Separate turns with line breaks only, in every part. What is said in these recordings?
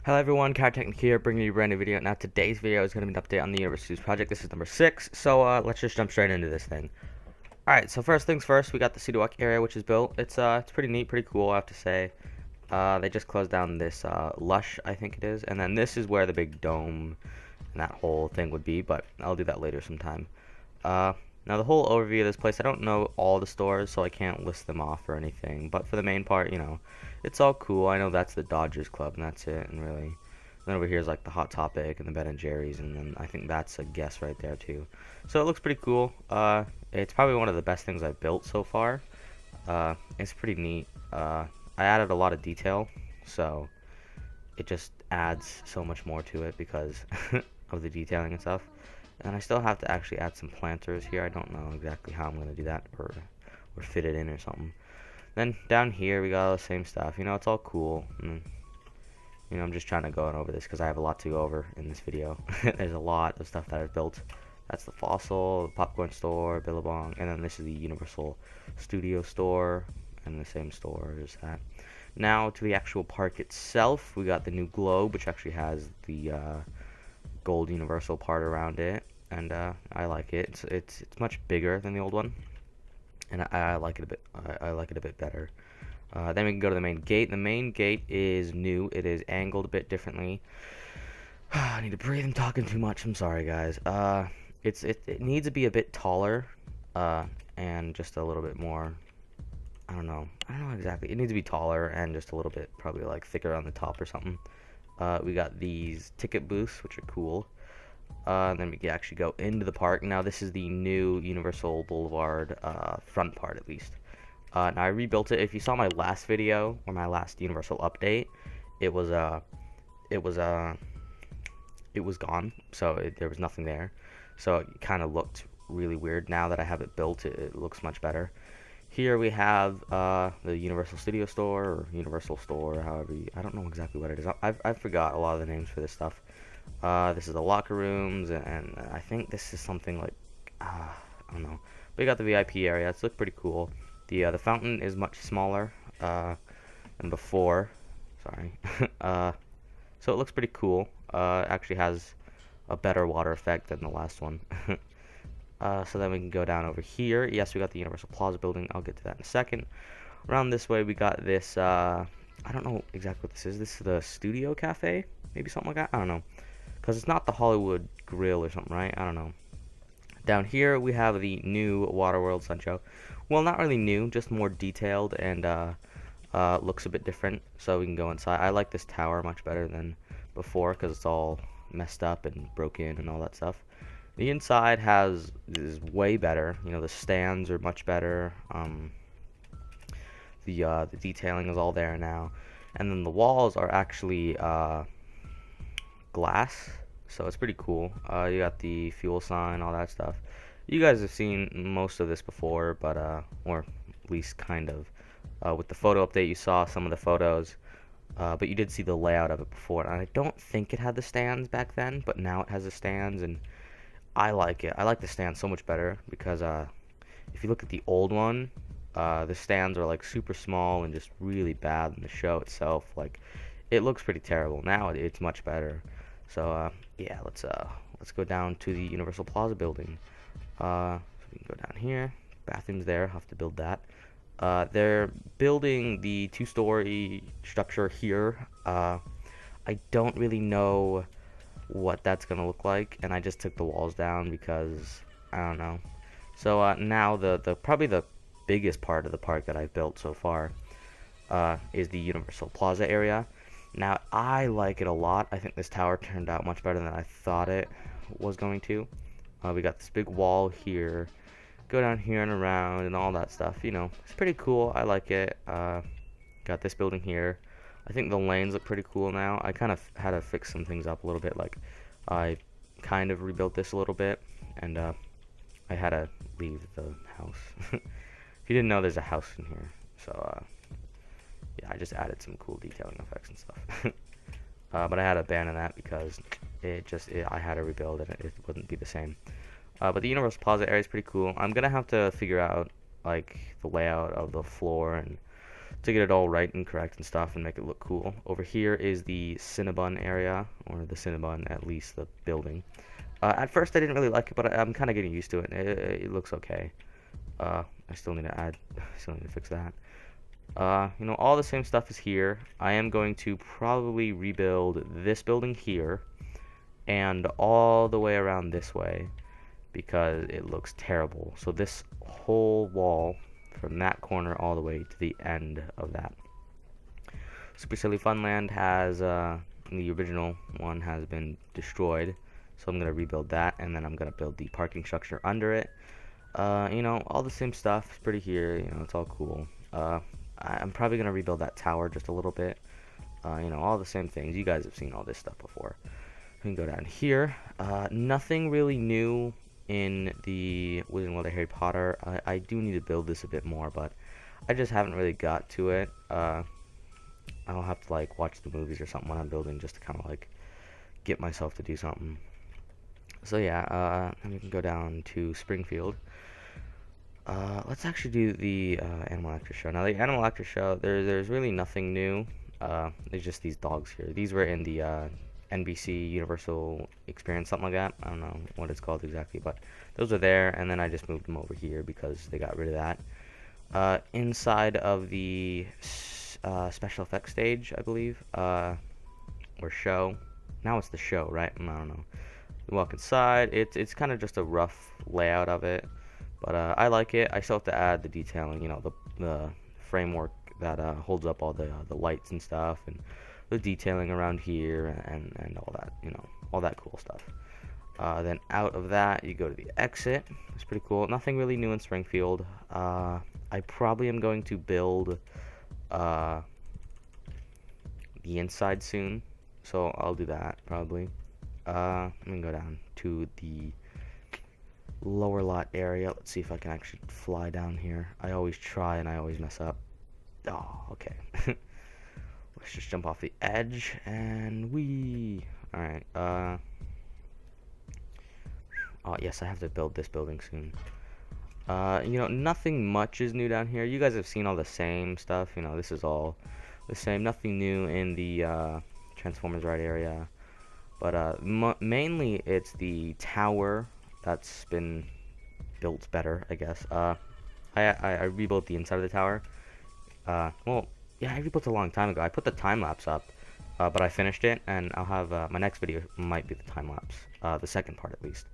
Hello everyone, Technic here, bringing you a brand new video. Now today's video is going to be an update on the University project. This is number 6, so let's just jump straight into this thing. Alright, so first things first, we got the Sidowalk area which is built. It's pretty neat, pretty cool, I have to say. They just closed down this Lush, I think it is, and then this is where the big dome and that whole thing would be, but I'll do that later sometime. Now the whole overview of this place, I don't know all the stores, so I can't list them off or anything, but for the main part, you know, it's all cool. I know that's the Dodgers Club, and that's it, and really. And then over here is like the Hot Topic and the Ben & Jerry's, and then I think that's a Guess right there too. So it looks pretty cool. It's probably one of the best things I've built so far. It's pretty neat. I added a lot of detail, so it just adds so much more to it because of the detailing and stuff. And I still have to actually add some planters here. I don't know exactly how I'm going to do that or fit it in or something. Then down here we got all the same stuff. You know, it's all cool. And, you know, I'm just trying to go over this because I have a lot to go over in this video. There's a lot of stuff that I've built. That's the Fossil, the Popcorn Store, Billabong, and then this is the Universal Studio Store, and the same store as that. Now to the actual park itself, we got the new globe, which actually has the gold Universal part around it, and I like it. It's much bigger than the old one, and I like it a bit. I like it a bit better. Then we can go to the main gate. The main gate is new. It is angled a bit differently. I need to breathe. I'm talking too much. I'm sorry, guys. It needs to be a bit taller, and just a little bit more. I don't know exactly. It needs to be taller and just a little bit, probably like thicker on the top or something. We got these ticket booths, which are cool. Then we can actually go into the park. Now this is the new Universal Boulevard front part, at least. Now I rebuilt it. If you saw my last video or my last Universal update, it was gone. So there was nothing there. So it kind of looked really weird. Now that I have it built, it looks much better. Here we have the Universal Studio Store, or Universal Store, however I don't know exactly what it is. I forgot a lot of the names for this stuff. This is the locker rooms, and I think this is something like, I don't know. But you got the VIP area. It's look pretty cool. The fountain is much smaller than before. Sorry. So it looks pretty cool. It actually has a better water effect than the last one. So then we can go down over here. Yes, we got the Universal Plaza building. I'll get to that in a second. Around this way, we got this, I don't know exactly what this is. This is the Studio Cafe? Maybe something like that? I don't know. Because it's not the Hollywood Grill or something, right? I don't know. Down here, we have the new Waterworld Sancho. Well, not really new, just more detailed and looks a bit different. So we can go inside. I like this tower much better than before because it's all messed up and broken and all that stuff. The inside is way better. You know, the stands are much better. The detailing is all there now, and then the walls are actually glass, so it's pretty cool. You got the fuel sign, all that stuff. You guys have seen most of this before, but or at least kind of. With the photo update, you saw some of the photos, but you did see the layout of it before. And I don't think it had the stands back then, but now it has the stands, and I like it. I like the stand so much better because if you look at the old one, the stands are like super small and just really bad in the show itself. Like, it looks pretty terrible. Now it's much better. So yeah, let's go down to the Universal Plaza building. So we can go down here. Bathrooms there. Have to build that. They're building the two-story structure here. I don't really know what that's gonna look like, and I just took the walls down because I don't know. So now the probably the biggest part of the park that I've built so far is the Universal Plaza area. Now I like it a lot. I think this tower turned out much better than I thought it was going to. We got this big wall here, go down here and around and all that stuff. You know, it's pretty cool. I like it. Got this building here. I think the lanes look pretty cool now. I kind of had to fix some things up a little bit. Like, I kind of rebuilt this a little bit, and I had to leave the house. If you didn't know, there's a house in here. So, yeah, I just added some cool detailing effects and stuff. But I had to abandon that because I had to rebuild it. It wouldn't be the same. But the Universal Plaza area is pretty cool. I'm going to have to figure out, like, the layout of the floor and to get it all right and correct and stuff and make it look cool. Over here is the Cinnabon area, or the Cinnabon, at least the building. At first I didn't really like it, but I'm kind of getting used to it. It looks okay. I still need to still need to fix that. You know, all the same stuff is here. I am going to probably rebuild this building here and all the way around this way because it looks terrible. So this whole wall from that corner all the way to the end of that. Super Silly Funland has, the original one has been destroyed. So I'm going to rebuild that, and then I'm going to build the parking structure under it. You know, all the same stuff is pretty here. You know, it's all cool. I'm probably going to rebuild that tower just a little bit. You know, all the same things. You guys have seen all this stuff before. We can go down here. Nothing really new in the Wizarding World of Harry Potter. I do need to build this a bit more, but I just haven't really got to it. I'll have to, like, watch the movies or something when I'm building just to kind of, like, get myself to do something. So yeah, and we can go down to Springfield. Let's actually do the Animal Actor Show. Now the Animal Actor Show, there's really nothing new. There's just these dogs here. These were in the NBC Universal Experience, something like that. I don't know what it's called exactly, but those are there, and then I just moved them over here because they got rid of that. Inside of the special effects stage, I believe, or show. Now it's the show, right? I don't know. You walk inside. It's kind of just a rough layout of it, but I like it. I still have to add the detailing, you know, the framework that holds up all the lights and stuff, and the detailing around here, and all that, you know, all that cool stuff. Then out of that, you go to the exit. It's pretty cool. Nothing really new in Springfield. I probably am going to build the inside soon, so I'll do that probably. I'm gonna go down to the lower lot area. Let's see if I can actually fly down here. I always try and I always mess up. Oh, okay. Let's just jump off the edge and whee. Alright, oh yes, I have to build this building soon. You know, nothing much is new down here. You guys have seen all the same stuff. You know, this is all the same. Nothing new in the Transformers Ride area. But mainly it's the tower that's been built better, I guess. I rebuilt the inside of the tower. Well, yeah, I rebuilt it a long time ago. I put the time lapse up, but I finished it, and I'll have my next video might be the time lapse, the second part at least.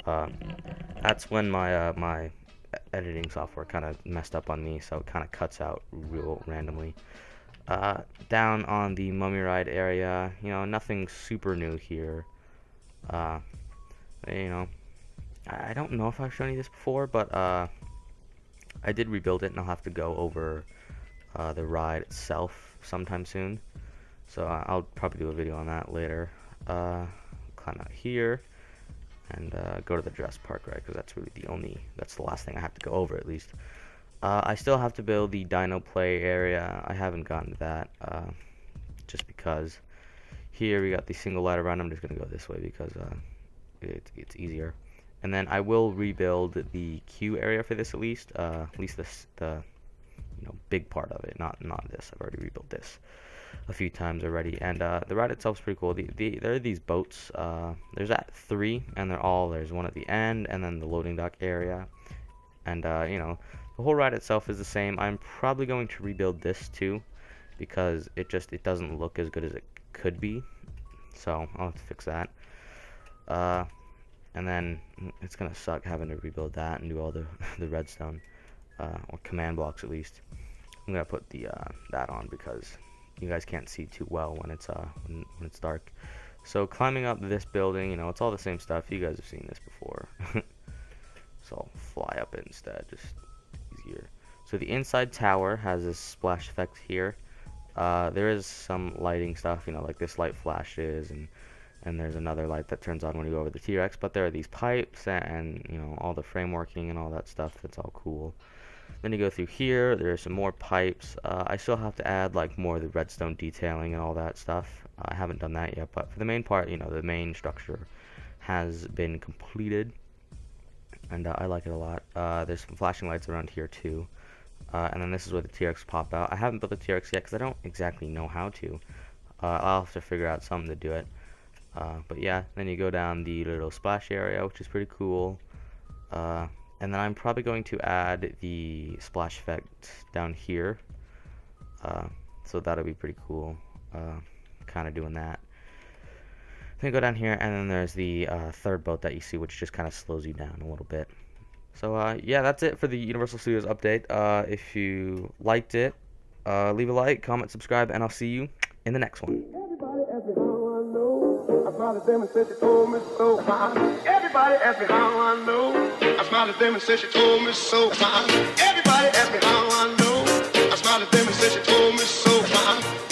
That's when my my editing software kind of messed up on me, so it kind of cuts out real randomly. Down on the Mummy Ride area, you know, nothing super new here. You know, I don't know if I've shown you this before, but I did rebuild it, and I'll have to go over the ride itself sometime soon. So I'll probably do a video on that later. Climb out here and go to the Jurassic Park ride, because that's really that's the last thing I have to go over at least. I still have to build the Dino Play area. I haven't gotten to that, just because here we got the single ladder run. I'm just gonna go this way because it's easier. And then I will rebuild the queue area for this at least this, the big part of it, not this. I've already rebuilt this a few times already, and the ride itself is pretty cool. There are these boats. There's 3, and there's one at the end, and then the loading dock area, and you know, the whole ride itself is the same. I'm probably going to rebuild this too, because it doesn't look as good as it could be, so I'll have to fix that. And then it's gonna suck having to rebuild that and do all the redstone, or command blocks at least. I'm gonna put the that on because you guys can't see too well when it's when it's dark. So climbing up this building, you know, it's all the same stuff. You guys have seen this before. So I'll fly up it instead, just easier. So the inside tower has this splash effect here. There is some lighting stuff, you know, like this light flashes, and there's another light that turns on when you go over the T-Rex, but there are these pipes and you know, all the frameworking and all that stuff. That's all cool. Then you go through here, there's some more pipes. I still have to add like more of the redstone detailing and all that stuff. I haven't done that yet, but for the main part, you know, the main structure has been completed, and I like it a lot. There's some flashing lights around here too. And then this is where the T-Rex pop out. I haven't built the T-Rex yet because I don't exactly know how to. I'll have to figure out something to do it. But yeah, then you go down the little splash area, which is pretty cool. And then I'm probably going to add the splash effect down here. So that'll be pretty cool. Kind of doing that. Then go down here, and then there's the third boat that you see, which just kind of slows you down a little bit. So yeah, that's it for the Universal Studios update. If you liked it, leave a like, comment, subscribe, and I'll see you in the next one.
Everybody ask me how I know. I smiled at them and said she told me so fine. Everybody ask me how I know. I smiled at them and said she told me so fine. Everybody ask me how I know. I smiled at them and said she told me so fine.